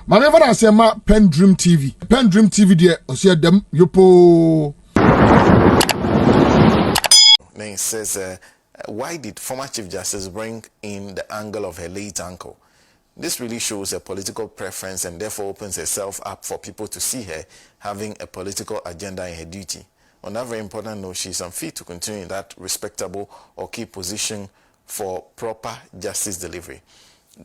Manever I say ma PENDREAM TV. PENDREAM TV there, osia dem yopo. Then it says, why did former Chief Justice bring in the angle of her late uncle? This really shows a political preference and therefore opens herself up for people to see her having a political agenda in her duty. On that very important note, she is unfit to continue in that respectable or key position for proper justice delivery.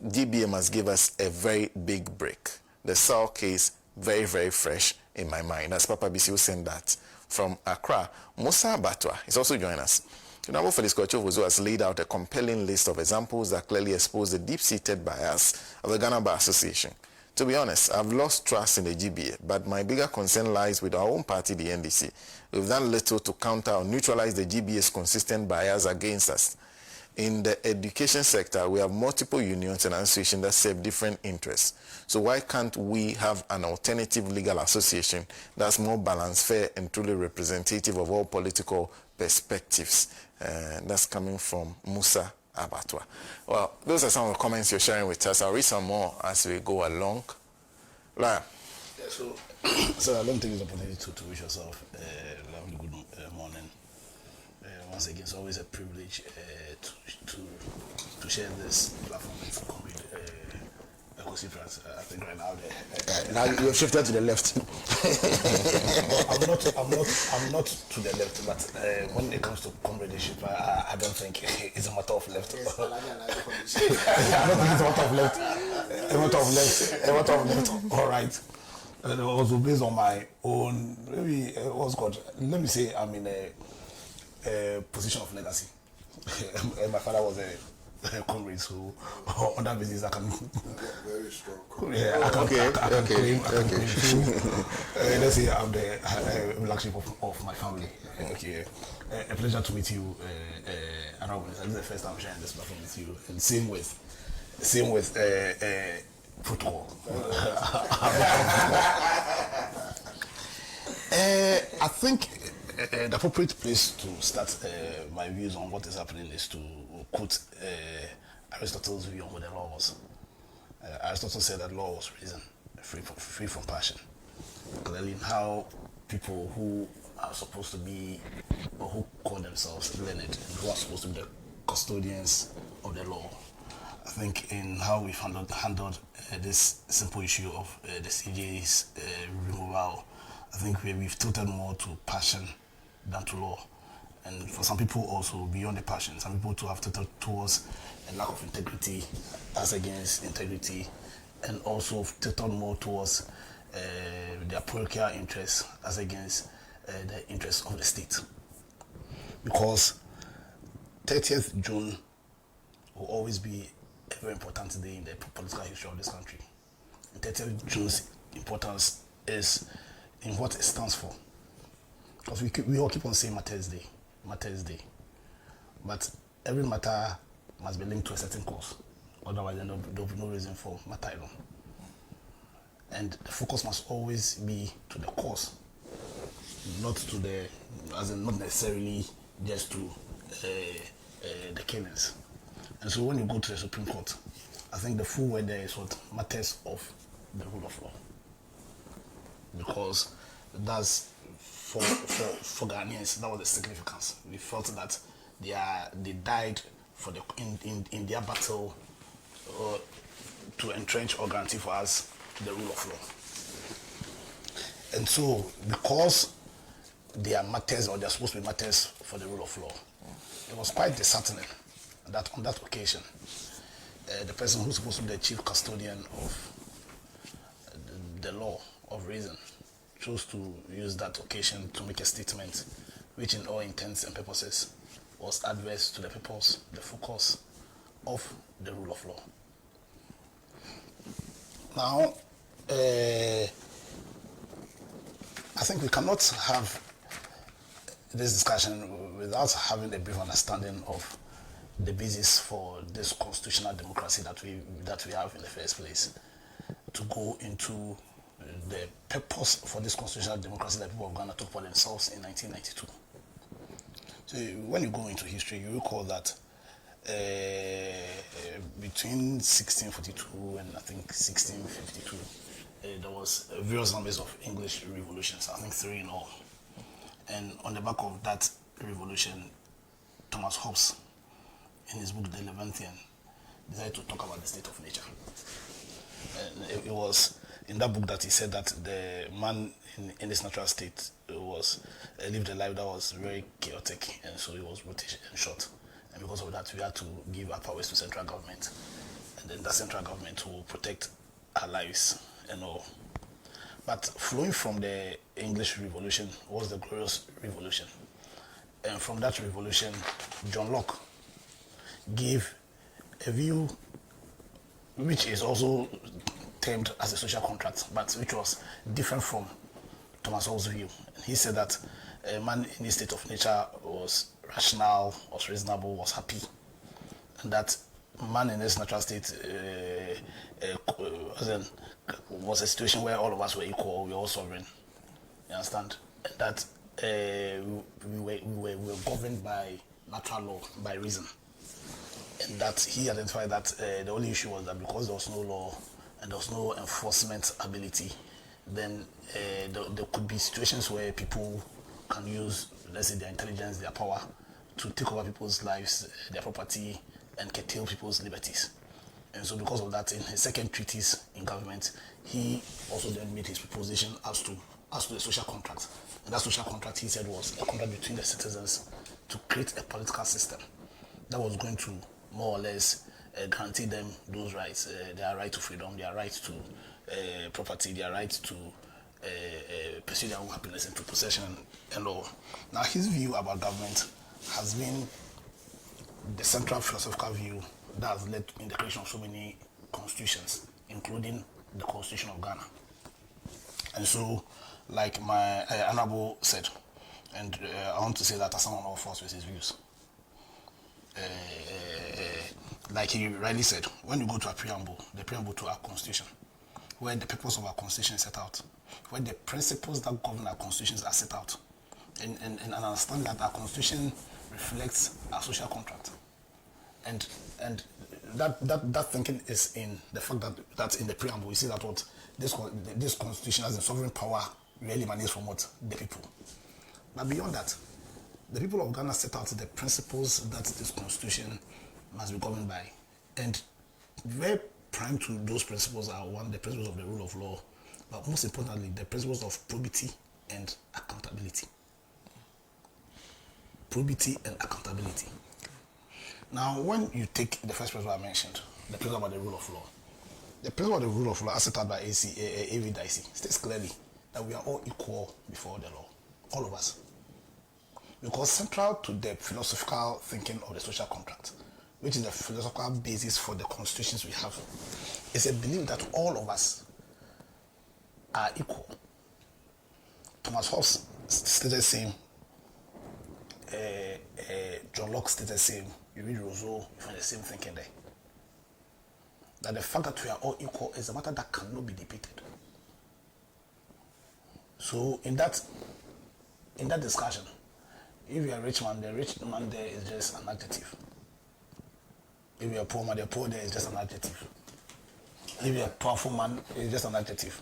GBA must give us a very big break. The Saul case, very, very fresh in my mind. As Papa BC sent that from Accra. Musa Batwa is also joining us. Honorable Felix Kochovozo has laid out a compelling list of examples that clearly expose the deep-seated bias of the Ghana Bar Association. To be honest, I've lost trust in the GBA, but my bigger concern lies with our own party, the NDC. We've done little to counter or neutralize the GBA's consistent bias against us. In the education sector, we have multiple unions and associations that serve different interests. So why can't we have an alternative legal association that's more balanced, fair, and truly representative of all political perspectives? That's coming from Musa Abatwa. Well, those are some of the comments you're sharing with us. I'll read some more as we go along. Right. Yeah, so I don't take this opportunity to wish yourself a lovely good morning. Once again, it's always a privilege to share this platform with Comrade I think right now now you have shifted to the left. I'm not to the left, but when it comes to comradeship, I don't think it's a matter of left. Yes, I don't think it's a matter of left. A matter of left. All right. And also based on my own, maybe what's called. Let me say I'm in a position of legacy. My father was a comrade, so on that basis I can very strong. Yeah, I can claim. Let's say I'm the relationship of my family. Okay, a pleasure to meet you. This is the first time sharing this platform with you, and same with protocol. I think the appropriate place to start my views on what is happening is to quote Aristotle's view on what the law was. Aristotle said that law was reason, free from passion. Clearly, how people who are supposed to be, or who call themselves learned, and who are supposed to be the custodians of the law, I think in how we've handled this simple issue of the CJ's removal, I think we've tilted more to passion than to law. And for some people also beyond the passion, some people too have tilted towards a lack of integrity as against integrity, and also tilted more towards their parochial interests as against the interests of the state. Because 30th June will always be a very important day in the political history of this country. And 30th June's importance is in what it stands for. Because we all keep on saying Martyrs Day. But every matter must be linked to a certain cause. Otherwise, there will be no reason for martyrdom. And the focus must always be to the cause, not to the, as in not necessarily just to the killings. And so when you go to the Supreme Court, I think the full word there is what matters of the rule of law. Because that's for Ghanaians, that was the significance. We felt that they died for in their battle to entrench or guarantee for us the rule of law. And so, because they are matters, or they are supposed to be matters for the rule of law, it was quite disheartening that on that occasion, the person who's supposed to be the chief custodian of the law of reason chose to use that occasion to make a statement which in all intents and purposes was adverse to the purpose, the focus of the rule of law. Now, I think we cannot have this discussion without having a brief understanding of the basis for this constitutional democracy that we have in the first place, to go into the purpose for this constitutional democracy that people of Ghana took for themselves in 1992. So when you go into history, you recall that between 1642 and I think 1652, there was various numbers of English revolutions, I think 3 in all. And on the back of that revolution, Thomas Hobbes, in his book The Levantine, decided to talk about the state of nature. And it was in that book that he said that the man in his natural state lived a life that was very chaotic, and so he was brutish and short. And because of that, we had to give our powers to central government, and then the central government will protect our lives and all. But flowing from the English Revolution was the Glorious Revolution. And from that revolution, John Locke gave a view which is also termed as a social contract, but which was different from Thomas Hobbes' view. He said that a man in his state of nature was rational, was reasonable, was happy, and that man in his natural state was a situation where all of us were equal, we were all sovereign. You understand? And that we were governed by natural law, by reason. And that he identified that the only issue was that because there was no law and there was no enforcement ability, then there could be situations where people can use, let's say, their intelligence, their power to take over people's lives, their property, and curtail people's liberties. And so because of that, in his second treatise in government, he also then made his proposition as to the social contract. And that social contract, he said, was a contract between the citizens to create a political system that was going to more or less guarantee them those rights, their right to freedom, their right to property, their right to pursue their own happiness and to possession and all. Now, his view about government has been the central philosophical view that has led in the creation of so many constitutions, including the Constitution of Ghana. And so, like my Honorable said, and I want to say that as someone who falls with his views, like he rightly said, when you go to a preamble, the preamble to our constitution, where the purpose of our constitution is set out, where the principles that govern our constitutions are set out, and understand that our constitution reflects our social contract, and that thinking is in the fact that in the preamble we see that what this constitution has the sovereign power really emanates from what the people. But beyond that, the people of Ghana set out the principles that this constitution must be governed by. And very prime to those principles are, one, the principles of the rule of law, but most importantly, the principles of probity and accountability. Probity and accountability. Now, when you take the first principle I mentioned, the principle about the rule of law, the principle of the rule of law as set out by A.V. Dicey states clearly that we are all equal before the law, all of us. Because central to the philosophical thinking of the social contract, which is the philosophical basis for the constitutions we have, is a belief that all of us are equal. Thomas Hobbes stated the same. John Locke stated the same. You read Rousseau, you find the same thinking there. That the fact that we are all equal is a matter that cannot be debated. So in that discussion, if you're a rich man, the rich man there is just an adjective. If you're a poor man, the poor there is just an adjective. If you're a powerful man, it's just an adjective.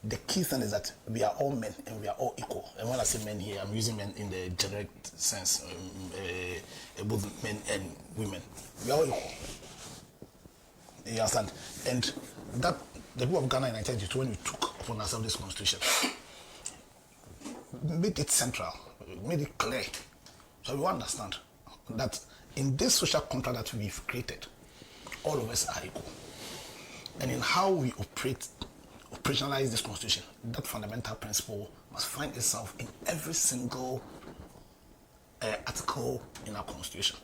The key thing is that we are all men and we are all equal. And when I say men here, I'm using men in the generic sense, both men and women. We are all equal. You understand? And that the people of Ghana in 1992, when we took upon ourselves this constitution, made it central, made it clear, so we understand that in this social contract that we've created, all of us are equal. And in how we operationalize this constitution, that fundamental principle must find itself in every single article in our constitution.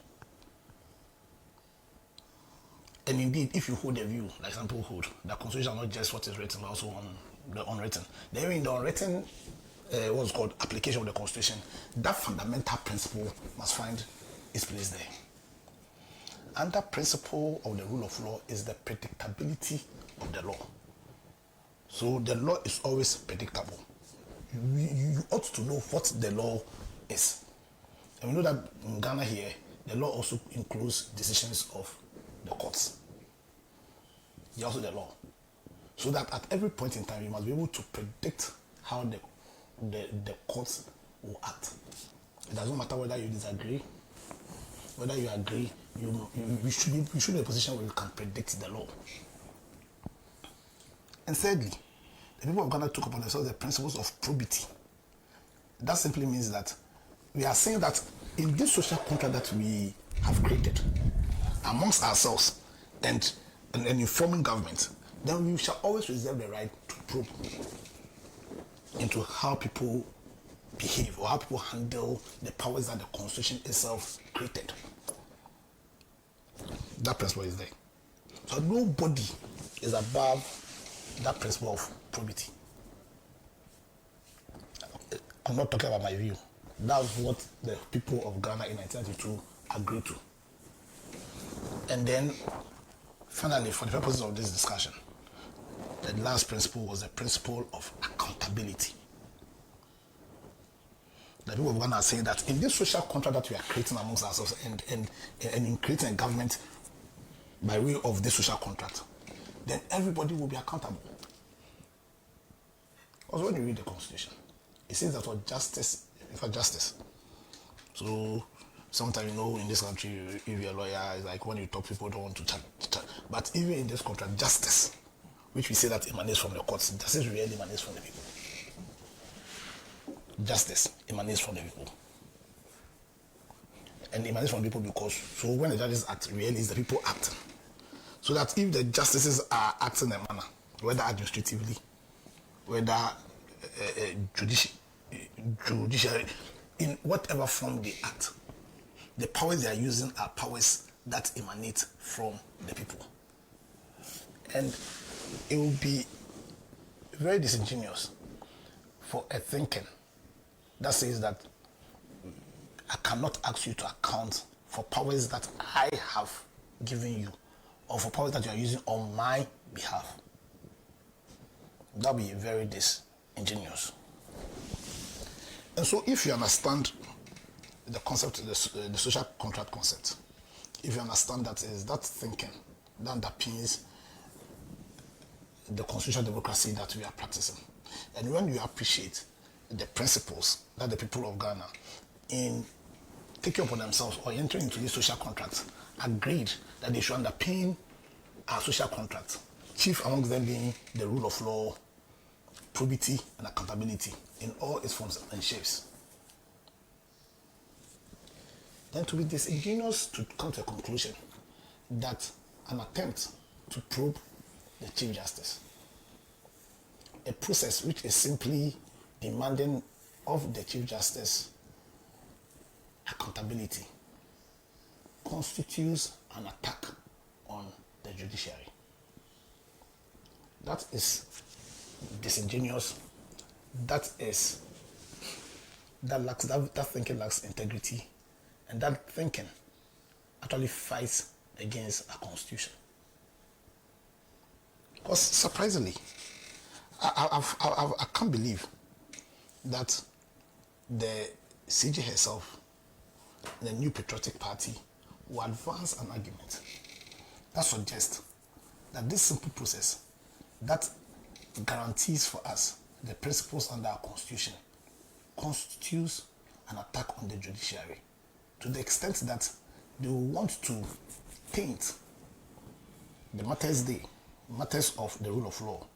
And indeed, if you hold a view, like some people hold, that constitution is not just what is written, but also on the unwritten. Then in the unwritten, what's called application of the constitution, that fundamental principle must find its place there. And that principle of the rule of law is the predictability of the law. So the law is always predictable. You ought to know what the law is. And we know that in Ghana here, the law also includes decisions of the courts. It's also the law. So that at every point in time, you must be able to predict how the courts will act. It doesn't matter whether you disagree, whether you agree, you should be in a position where you can predict the law. And thirdly, the people of Ghana took upon themselves the principles of probity. That simply means that we are saying that in this social contract that we have created amongst ourselves and informing government, then we shall always reserve the right to probe into how people behave or how people handle the powers that the Constitution itself created. That principle is there. So nobody is above that principle of probity. I'm not talking about my view. That's what the people of Ghana in 1992 agreed to. And then, finally, for the purposes of this discussion, the last principle was the principle of accountability. The people of Ghana are saying that in this social contract that we are creating amongst ourselves and in creating a government by way of this social contract, then everybody will be accountable. Also, when you read the Constitution, it says that for justice. So sometimes, in this country, if you're a lawyer, it's like when you talk, people don't want to chat. But even in this contract, justice, which we say that emanates from the courts, justice really emanates from the people. Justice emanates from the people. And emanates from the people because, so when the judges act, really is the people acting. So that if the justices are acting in a manner, whether administratively, whether judiciary, in whatever form they act, the powers they are using are powers that emanate from the people. And it will be very disingenuous for a thinking that says that I cannot ask you to account for powers that I have given you or for powers that you are using on my behalf. That will be very disingenuous. And so if you understand the concept, the social contract concept, if you understand that is that thinking that underpins the constitutional democracy that we are practicing, and when you appreciate the principles that the people of Ghana, in taking upon themselves or entering into this social contract, agreed that they should underpin our social contract, chief amongst them being the rule of law, probity, and accountability in all its forms and shapes, then to be disingenuous to come to a conclusion that an attempt to probe the Chief Justice, a process which is simply demanding of the Chief Justice accountability, constitutes an attack on the judiciary. That is disingenuous. That thinking lacks integrity, and that thinking actually fights against our constitution. Because surprisingly, I can't believe that the CJ herself, the New Patriotic Party, will advance an argument that suggests that this simple process that guarantees for us the principles under our constitution constitutes an attack on the judiciary, to the extent that they want to taint the matters of the rule of law.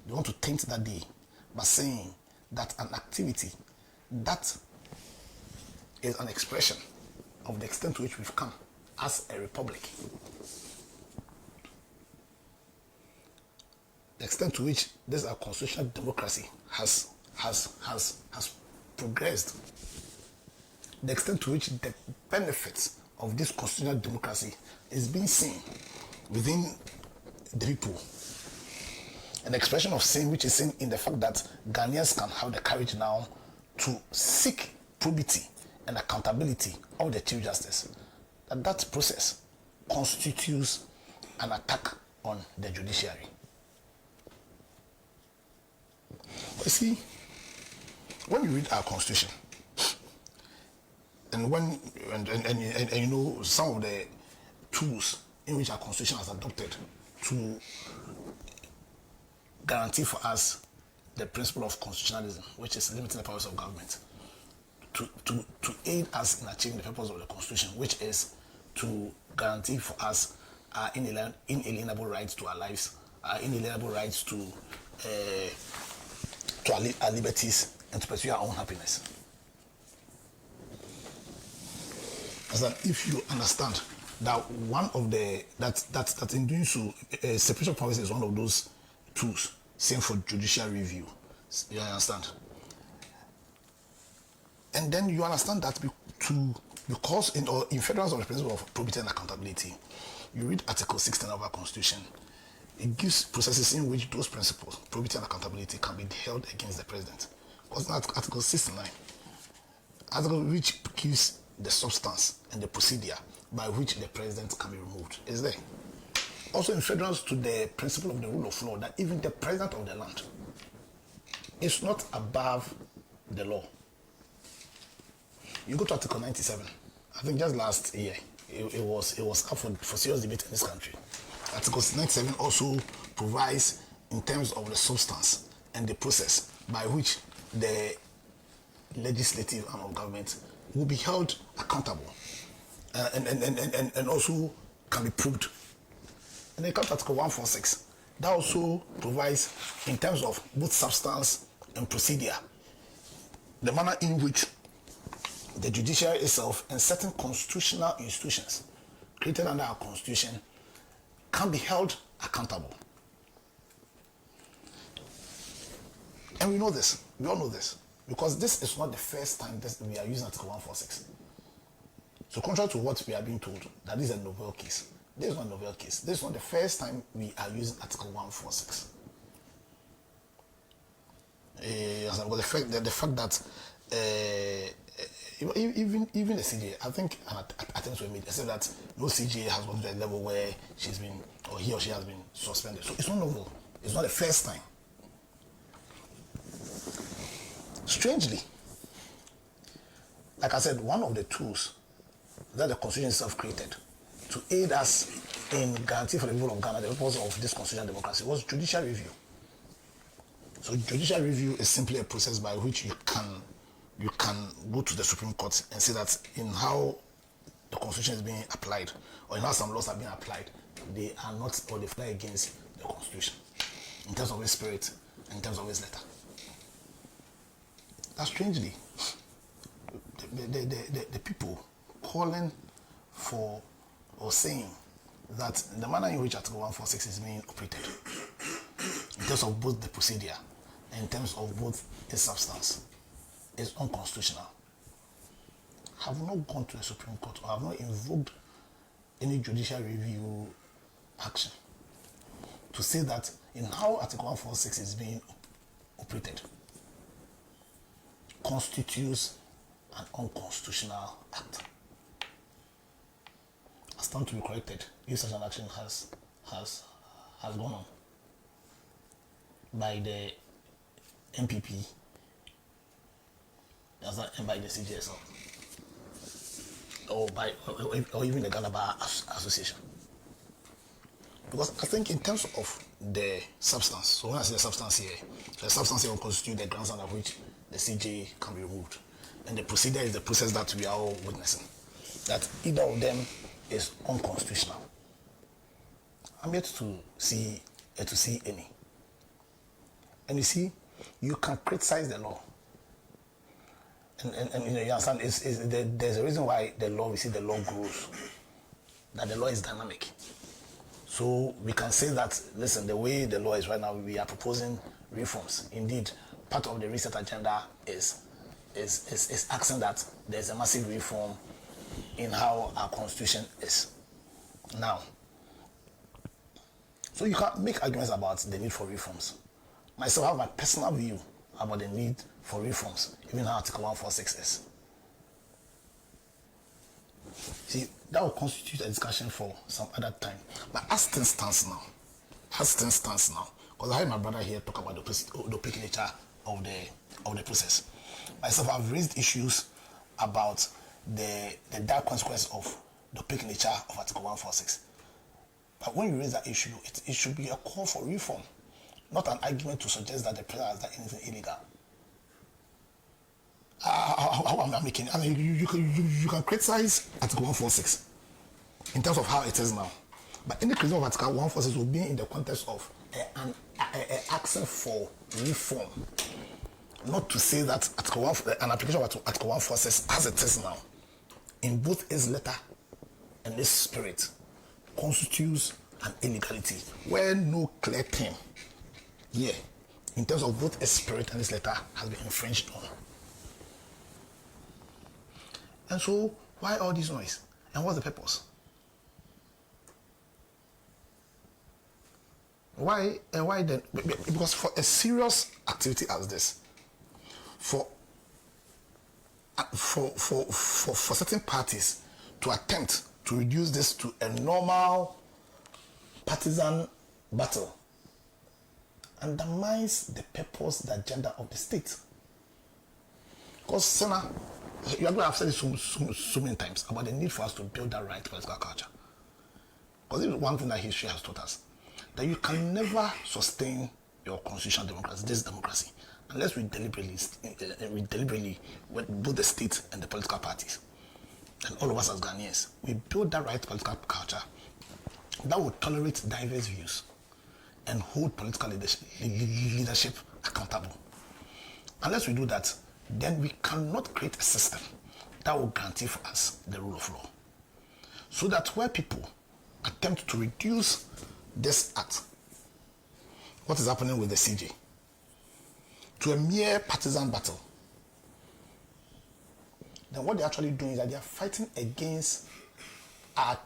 They want to taint that day by saying that an activity that is an expression of the extent to which we've come as a republic, the extent to which this our constitutional democracy has progressed, the extent to which the benefits of this constitutional democracy is being seen within the people. An expression of sin which is seen in the fact that Ghanaians can have the courage now to seek probity and accountability of the Chief Justice. That process constitutes an attack on the judiciary. But you see, when you read our constitution, and when and you know some of the tools in which our constitution has adopted to guarantee for us the principle of constitutionalism, which is limiting the powers of government, to aid us in achieving the purpose of the Constitution, which is to guarantee for us our inalienable rights to our lives, our inalienable rights to our liberties, and to pursue our own happiness. As that, if you understand that one of the that in doing so, separation of powers is one of those tools. Same for judicial review. You understand? And then you understand that because in federalism, the principle of probity and accountability, you read Article 16 of our Constitution. It gives processes in which those principles, probity and accountability, can be held against the president. Because Article 69, article which gives the substance and the procedure by which the president can be removed, is there. Also in federalism to the principle of the rule of law, that even the president of the land is not above the law. You go to Article 97. I think just last year it was up for serious debate in this country. Article 97 also provides in terms of the substance and the process by which the legislative arm of government will be held accountable and also can be proved. And then comes Article 146. That also provides in terms of both substance and procedure the manner in which the judiciary itself and certain constitutional institutions created under our Constitution can be held accountable. And we know this, we all know this, because this is not the first time we are using Article 146. So contrary to what we are being told, that this is a novel case. This is not a novel case. This is not the first time we are using Article 146. The fact that even the CJ, I think attempts were made. I said that no CJ has gone to a level where she's been, or he or she has been suspended. So it's not novel. It's not the first time. Strangely, like I said, one of the tools that the Constitution itself created to aid us in guarantee for the people of Ghana the purpose of this constitutional democracy was judicial review. So judicial review is simply a process by which you can go to the Supreme Court and say that in how the Constitution is being applied, or in how some laws are being applied, they are not, or they fly against the Constitution in terms of its spirit, in terms of its letter. That strangely, the people calling for or saying that the manner in which Article 146 is being operated, in terms of both the procedure and in terms of both its substance, is unconstitutional, have not gone to the Supreme Court or have not invoked any judicial review action to say that in how Article 146 is being operated constitutes an unconstitutional act. As time to be corrected if such an action has gone on by the NPP and by the CJSL or even the Ghana Bar Association. Because I think in terms of the substance, so when I say the substance here will constitute the grounds under which the CJ can be removed. And the procedure is the process that we are all witnessing. That either of them is unconstitutional. I'm yet to see any. And you see, you can criticize the law. And you understand, there's a reason why we see the law grows. That the law is dynamic. So we can say that, listen, the way the law is right now, we are proposing reforms. Indeed, part of the reset agenda is asking that there's a massive reform in how our constitution is now. So you can make arguments about the need for reforms. Myself, I have my personal view about the need for reforms, even how Article 146 is. See, that will constitute a discussion for some other time. But as things stands now, because I heard my brother here talk about the opaque nature of the process. Myself, I've raised issues about the dire consequence of the opaque nature of Article 146. But when you raise that issue, it should be a call for reform. not an argument to suggest that the president has done anything illegal. How am I making? I mean, you can criticize Article 146 in terms of how it is now, but any criticism of Article 146 will be in the context of an action for reform, not to say that an application of Article 146 as it is now, in both its letter and its spirit, constitutes an illegality where no clear term here in terms of both its spirit and its letter has been infringed on. And so why all this noise, and what's the purpose? Why then? Because for a serious activity as this, for certain parties to attempt to reduce this to a normal partisan battle undermines the purpose, the agenda of the state. Because, Senator, you are going to have said it so many times about the need for us to build that right political culture. Because this is one thing that history has taught us, that you can never sustain your constitutional democracy, this democracy, unless we deliberately, with both the state and the political parties, and all of us as Ghanaians, we build that right political culture that will tolerate diverse views and hold political leadership accountable. Unless we do that, then we cannot create a system that will guarantee for us the rule of law. So that where people attempt to reduce this act, what is happening with the CJ, to a mere partisan battle, then what they're actually doing is that they are fighting against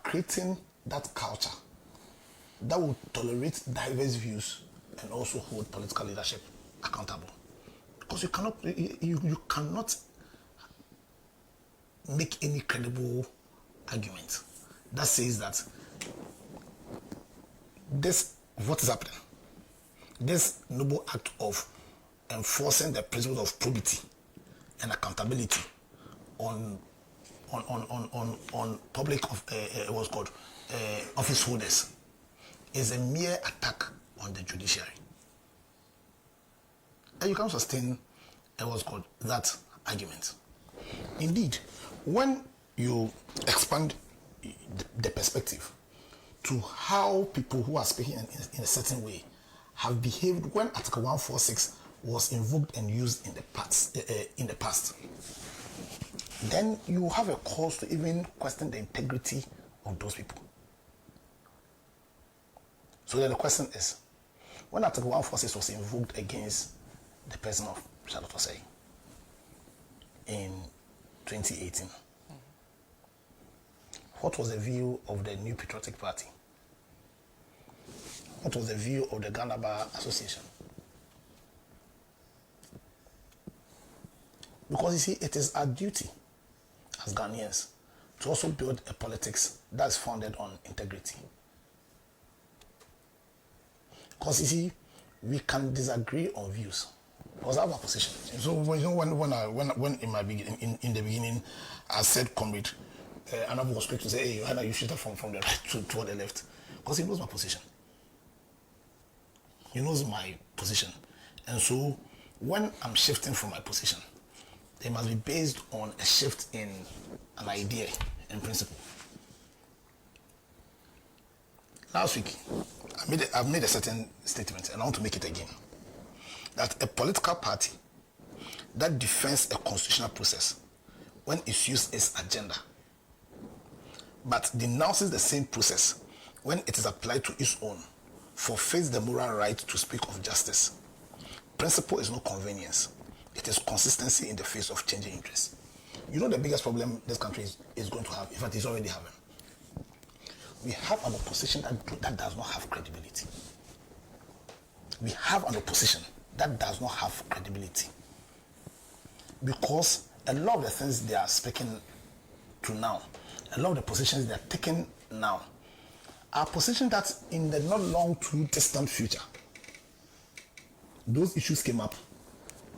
creating that culture that will tolerate diverse views and also hold political leadership accountable. Because you cannot make any credible argument that says that what is happening, this noble act of enforcing the principles of probity and accountability on public what's called office holders is a mere attack on the judiciary. And you can't sustain what's called that argument. Indeed, when you expand the perspective to how people who are speaking in a certain way have behaved when Article 146 was invoked and used in the past, then you have a cause to even question the integrity of those people. So then the question is, when Article 146 was invoked against the person of Charlotte Osei in 2018, what was the view of the New Patriotic Party? What was the view of the Ghana Bar Association? Because you see, it is our duty as Ghanaians to also build a politics that's founded on integrity. Because you see, we can disagree on views. Because I have a position. So when in my beginning, in the beginning, I said, comrade, another was quick to say, hey, Johanna, you shifted from the right toward the left. Because he knows my position. He knows my position. And so when I'm shifting from my position, they must be based on a shift in an idea and principle. Last week, I've made a certain statement, and I want to make it again. That a political party that defends a constitutional process when it suits its agenda, but denounces the same process when it is applied to its own, forfeits the moral right to speak of justice. Principle is not convenience. It is consistency in the face of changing interests. You know the biggest problem this country is going to have, in fact it's already having. We have an opposition that does not have credibility. We have an opposition that does not have credibility. Because a lot of the things they are speaking to now, a lot of the positions they are taking now, are positions that in the not long to distant future, those issues came up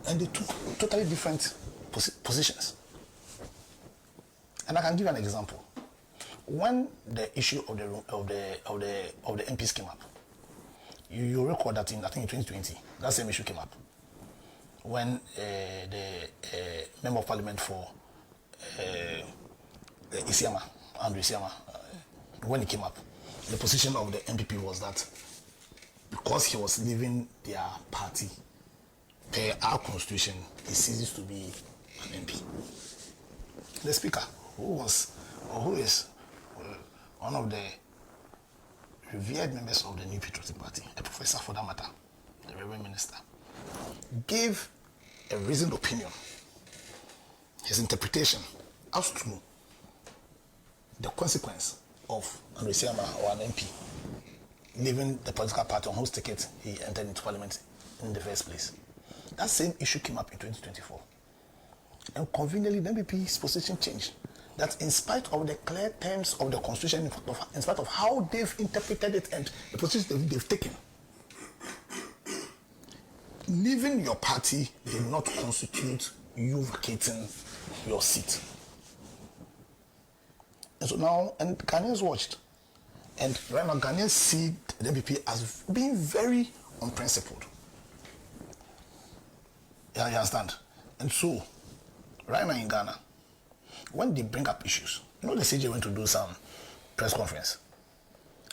and they took totally different positions. And I can give an example. When the issue of the MPs came up, you recall that in, I think in 2020, that same issue came up when the member of parliament for Isiama, Andrew Isiama, when he came up, the position of the NPP was that because he was leaving their party, per our constitution, he ceases to be an MP. The speaker, who is one of the revered members of the New Patriotic Party, a professor for that matter, the Reverend Minister, gave a reasoned opinion, his interpretation as to the consequence of Andrew Isiama or an MP leaving the political party on whose ticket he entered into parliament in the first place. That same issue came up in 2024. And conveniently, the MPP's position changed. That in spite of the clear terms of the constitution, in spite of how they've interpreted it and the position they've taken, leaving your party did not constitute you vacating your seat. And so now, and Ghanaians watched. And right now, Ghanaians see the MPP as being very unprincipled. Yeah, you understand? And so, right now in Ghana, when they bring up issues, the CJ went to do some press conference.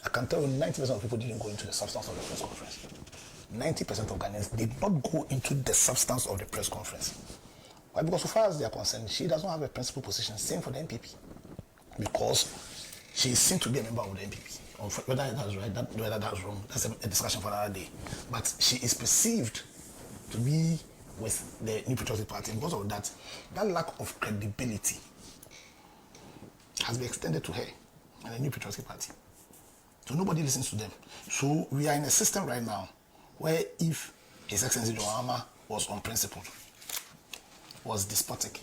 I can tell you 90% of people didn't go into the substance of the press conference. 90% of Ghanaians did not go into the substance of the press conference. Why? Because so far as they are concerned, she does not have a principal position. Same for the MPP. Because she is seen to be a member of the MPP. Whether that's right, whether that's wrong, that's a discussion for another day. But she is perceived to be with the New Patriotic Party. Because of that, that lack of credibility has been extended to her and the New Patriotic Party. So nobody listens to them. So we are in a system right now where if His Excellency John Mahama was unprincipled, was despotic,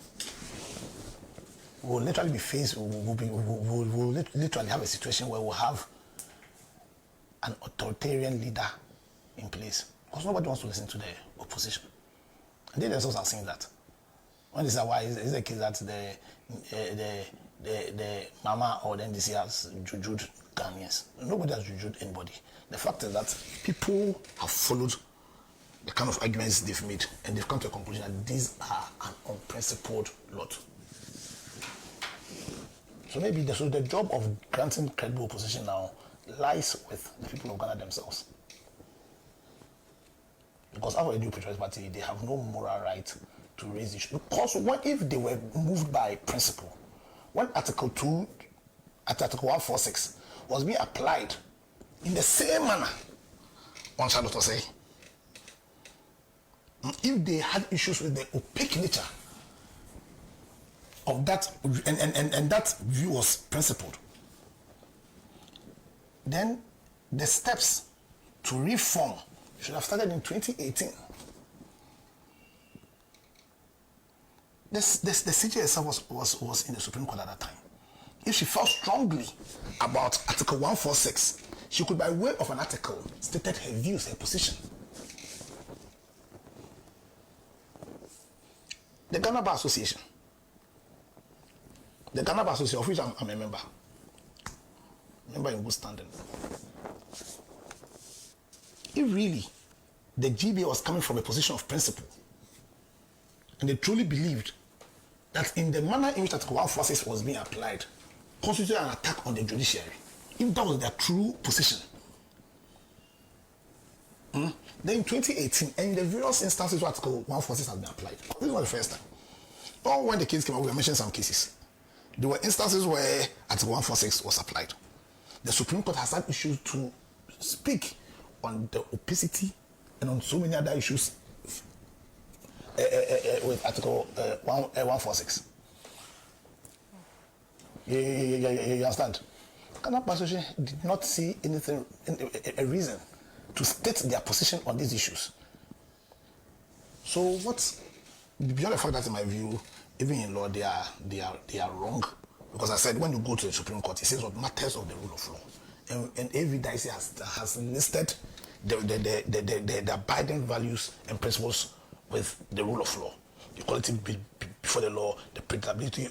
we'll literally be faced, we'll literally have a situation where we'll have an authoritarian leader in place. Because nobody wants to listen to the opposition. And they themselves are saying that. When they say, why is the case that the Mama or the NDC has jujud Ghanaians? Nobody has jujud anybody. The fact is that people have followed the kind of arguments they've made and they've come to a conclusion that these are an unprincipled lot. So maybe the job of granting credible opposition now lies with the people of Ghana themselves. Because after the New Patriotic Party, they have no moral right to raise issues. Because what if they were moved by principle? When Article 146 was being applied in the same manner on Charlotte Osei, if they had issues with the opaque nature of that, and that view was principled, then the steps to reform should have started in 2018. The CJ itself was in the Supreme Court at that time. If she felt strongly about Article 146, she could, by way of an article, stated her views, her position. The Ghana Bar Association, of which I'm a member in good standing. If really the GBA was coming from a position of principle, and they truly believed that in the manner in which Article 146 was being applied constituted an attack on the judiciary, if that was their true position, then in 2018, and in the various instances where Article 146 has been applied, this is not the first time. Or when the case came out, we were mentioning some cases. There were instances where Article 146 was applied. The Supreme Court has had issues to speak on the opacity and on so many other issues with Article 146. You understand? Ghana Bar Association did not see anything, a reason to state their position on these issues. So what's beyond the fact that, in my view, even in law they are wrong, because I said when you go to the Supreme Court, it says what matters of the rule of law, and every DIC has listed the abiding values and principles with the rule of law, equality before the law, the predictability.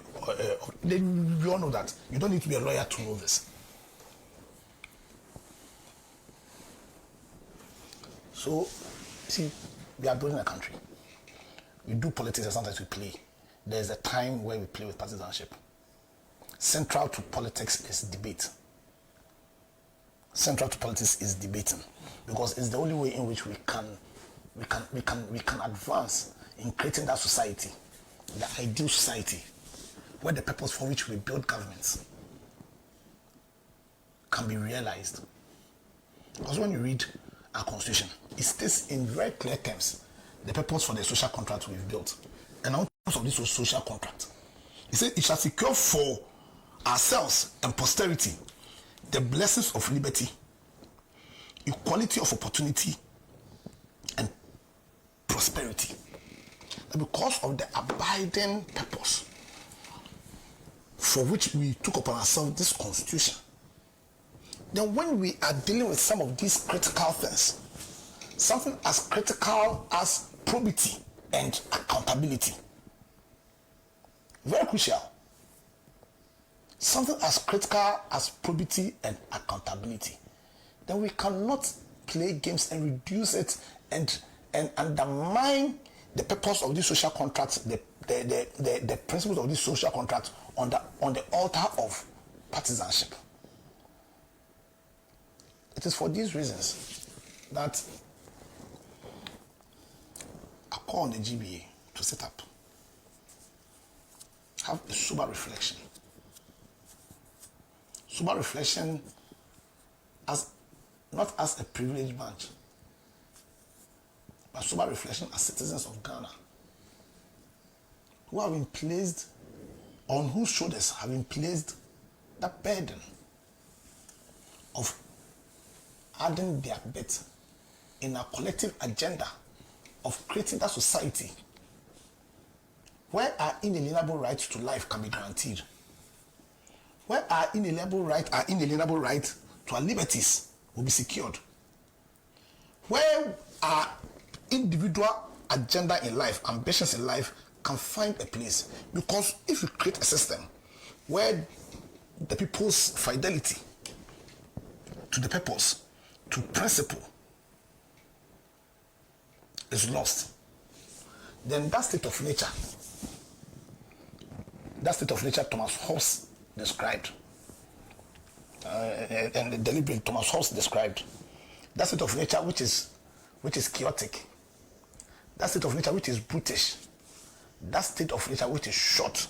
You all know that. You don't need to be a lawyer to know this. So, see, we are building a country. We do politics and sometimes we play. There's a time where we play with partisanship. Central to politics is debate. Central to politics is debating, because it's the only way in which we can advance in creating that society, the ideal society, where the purpose for which we build governments can be realized. Because when you read our constitution, it states in very clear terms the purpose for the social contract we've built. And out of this social contract, it says it shall secure for ourselves and posterity the blessings of liberty, equality of opportunity, and prosperity. And because of the abiding purpose for which we took upon ourselves this constitution, then when we are dealing with some of these critical things, something as critical as probity and accountability, very crucial, something as critical as probity and accountability, then we cannot play games and reduce it and undermine the purpose of this social contract, the principles of this social contract on the altar of partisanship. It is for these reasons that I call on the GBA to set up, have a sober reflection. Sober reflection as not as a privileged bunch, but sober reflection as citizens of Ghana who have been placed, on whose shoulders have been placed the burden of adding their bit in a collective agenda of creating that society where our inalienable right to life can be guaranteed, where our inalienable right to our liberties will be secured, where our individual agenda in life, ambitions in life can find a place. Because if you create a system where the people's fidelity to the purpose, to principle is lost, then that state of nature Thomas Hobbes described, and deliberately Thomas Hobbes described, that state of nature which is chaotic, that state of nature which is brutish, that state of nature which is short,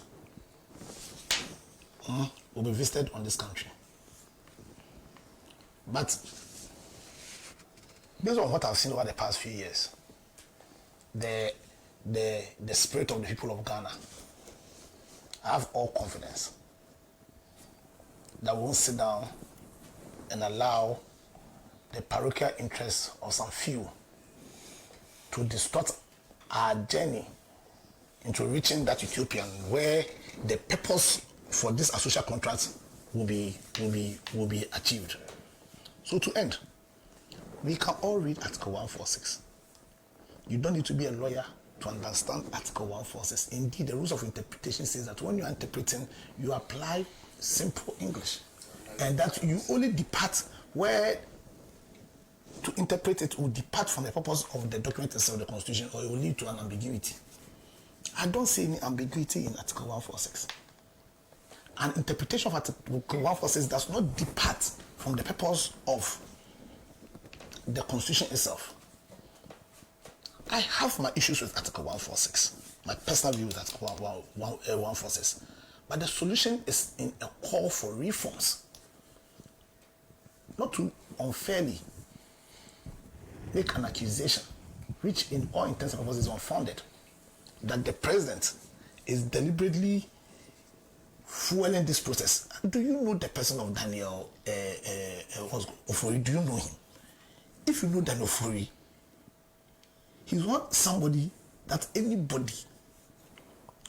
will be visited on this country. But based on what I've seen over the past few years, the spirit of the people of Ghana, I have all confidence that we won't sit down and allow the parochial interests of some few to distort our journey into reaching that utopian where the purpose for this social contract will be achieved. So to end, we can all read Article 146. You don't need to be a lawyer to understand Article 146. Indeed, the rules of interpretation says that when you are interpreting, you apply simple English, and that you only depart where to interpret it will depart from the purpose of the document itself, the Constitution, or it will lead to an ambiguity. I don't see any ambiguity in Article 146. An interpretation of Article 146 does not depart from the purpose of the Constitution itself. I have my issues with Article 146, my personal view with Article 146, but the solution is in a call for reforms, not to unfairly make an accusation, which in all intents and purposes is unfounded, that the president is deliberately fueling this process. Do you know the person of Daniel Ofori? Do you know him? If you know Daniel Ofori, he's not somebody that anybody,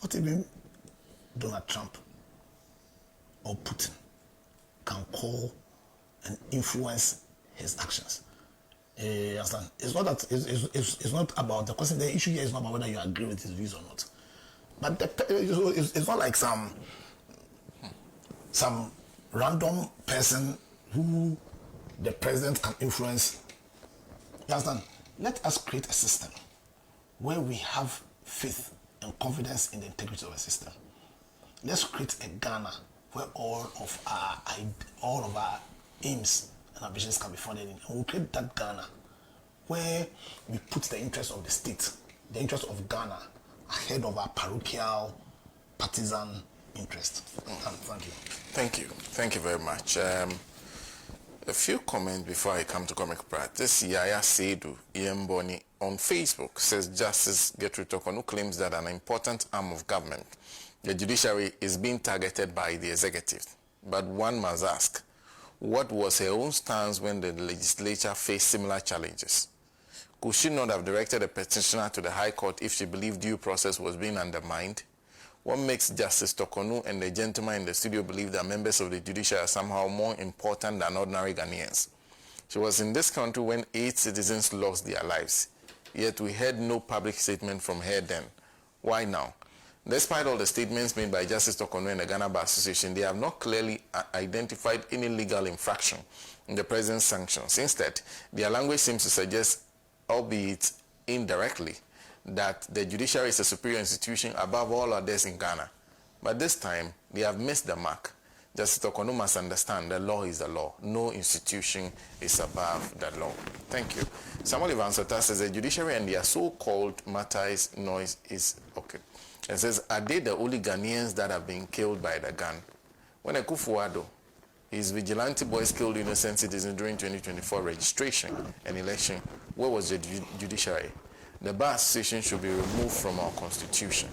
not even Donald Trump or Putin, can call and influence his actions. You understand? It's not that it's not about the question. The issue here is not about whether you agree with his views or not. But it's not like some random person who the president can influence. You understand? Let us create a system where we have faith and confidence in the integrity of the system. Let's create a Ghana where all of our aims and ambitions can be funded in. And we'll create that Ghana where we put the interest of the state, the interest of Ghana, ahead of our parochial, partisan interest. Thank you. Thank you. Thank you very much. A few comments before I come to Comic Practice. Yaya Seidu Iemboni on Facebook says Justice Gertrude Tokonu claims that an important arm of government, the judiciary, is being targeted by the executive. But one must ask, what was her own stance when the legislature faced similar challenges? Could she not have directed a petitioner to the High Court if she believed due process was being undermined? What makes Justice Tokonu and the gentleman in the studio believe that members of the judiciary are somehow more important than ordinary Ghanaians? She was in this country when 8 citizens lost their lives, yet we heard no public statement from her then. Why now? Despite all the statements made by Justice Tokonu and the Ghana Bar Association, they have not clearly identified any legal infraction in the present sanctions. Instead, their language seems to suggest, albeit indirectly, that the judiciary is a superior institution above all others in Ghana. But this time, they have missed the mark. Justice Tokonu must understand the law is the law. No institution is above the law. Thank you. Samuel Ivansota says the judiciary and their so-called Martyrs noise is okay. And says, are they the only Ghanaians that have been killed by the gun? When Akufo-Addo, his vigilante boys killed innocent citizens during 2024 registration and election, where was the judiciary? The Bar Association should be removed from our constitution.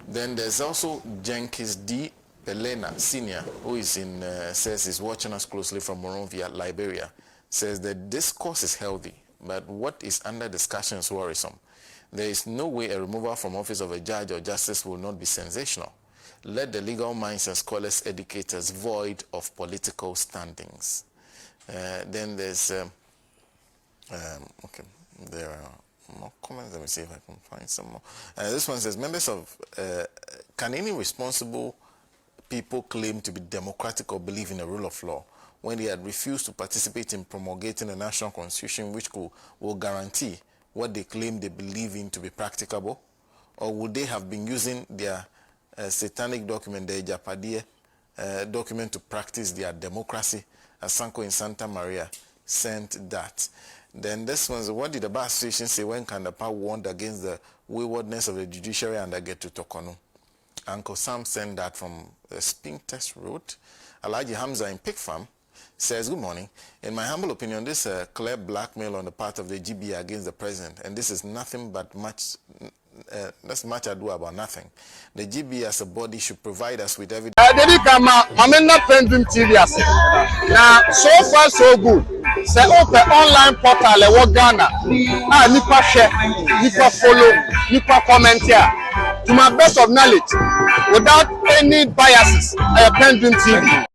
Then there's also Jenkins D. Belena Sr., who is says he's watching us closely from Monrovia, Liberia, says the discourse is healthy, but what is under discussion is worrisome. There is no way a removal from office of a judge or justice will not be sensational. Let the legal minds and scholars educate us void of political standings. Then there's okay. There are more comments. Let me see if I can find some more. This one says, members of, can any responsible people claim to be democratic or believe in the rule of law when they had refused to participate in promulgating a national constitution which will guarantee what they claim they believe in to be practicable? Or would they have been using their satanic document, the Japadie document, to practice their democracy, as Sanko in Santa Maria sent that? Then this one's, what did the Bar Association say when Kandapa warned against the waywardness of the judiciary under Gertrude Tokonu? Uncle Sam sent that from Spinktest Road. Alaji Hamza in Pig Farm says, good morning. In my humble opinion, this is clear blackmail on the part of the GB against the president, and this is nothing but much ado about nothing. The GB as a body should provide us with evidence. PENDREAM TV. Now, so far so good. Say open online portal le Ghana. Nipa share, nipa follow, nipa comment here. To my best of knowledge, without any biases, PENDREAM TV.